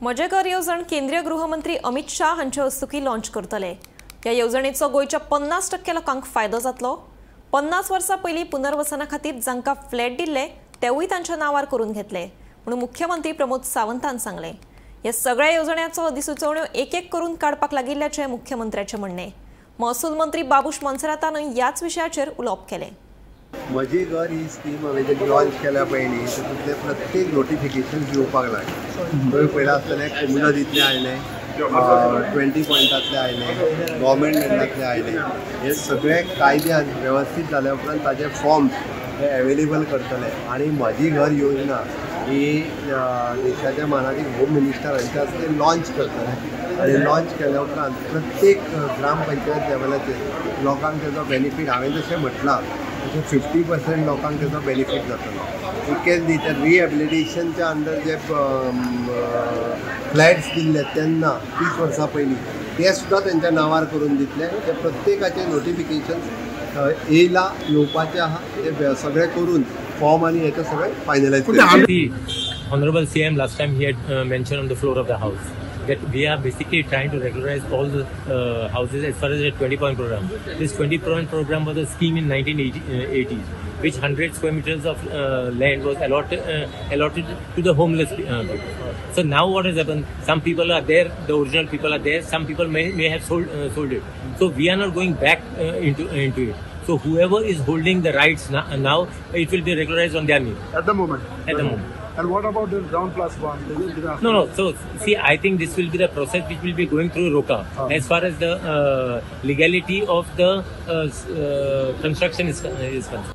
मजे घर येवजण केंद्रीय गृहमंत्री अमित शाह हांच्या हस्तुकी लॉन्च करतले। ह्या येवजणेचो गोयच्या 50% लोकांक फायदो जातलो। 50 वर्सां पयलीं पुनर्वसना खातीर जांकां फ्लॅट दिल्ले तेवूय तांच्या नांवार करून घेतले म्हणून मुख्यमंत्री प्रमोद सावंतान सांगले। ह्या सगळ्या येवजण्यांचो अधिसुचोवण्यो एक एक करून काडपाक लागिल्ल्याचे मुख्यमंत्र्याचे म्हणणे। महसूल मंत्री बाबूश मनसरातानय ह्याच विशयाचेर उलोवप केले। मजे घर ही स्कीम हांवें लॉन्च केल्या पयलीं तातूंतले प्रत्येक नोटिफिकेशन येवपाक लागलें। पयलीं आसतलें कोमुनल इतले आयले, 20 पॉयंटातले आयले, गव्हर्मेंटातले आयले। हे सगळे कायद्यान वेवस्थीत जाल्या उपरांत ताजे फॉर्म्स हे अवेलेबल करतले आणि माझी घर योजना ही देशाच्या मानाची होम मिनिस्टर हांच्या हस्ते लॉन्च करतले आणि लॉन्च केल्या उपरांत प्रत्येक ग्रामपंचायत लेवलाचेर लोकांक तेजो बेनिफीट हांवें जशें म्हटलां 50% लोकांक तेजो बेनिफीट जातलो। इकेंदी त्या रिहेबिलिटेशनच्या अंडर जे फ्लॅट्स दिल्ले तेन्ना 30 वर्सां पयलीं ते सुद्दां तेंच्या नांवार करून दितले। ते प्रत्येकाचे नोटिफिकेशन येयला येवपाचे आहा ते सगळे करून फॉर्म आणि हेचे सगळे फायनलाइज करतले। Honorable CM last time he had mentioned on the floor of the house that we are basically trying to regularize all the houses as far as the 20-point program. This 20-point program was a scheme in 1980s, which 100 square meters of land was allotted to the homeless people. So now what has happened? Some people are there, the original people are there. Some people may have sold it. So we are not going back into it. So whoever is holding the rights now, it will be regularized on their name. At the moment. At the moment. And what about the ground plus one? No. So see, I think this will be the process which will be going through ROCA as far as the legality of the construction is concerned.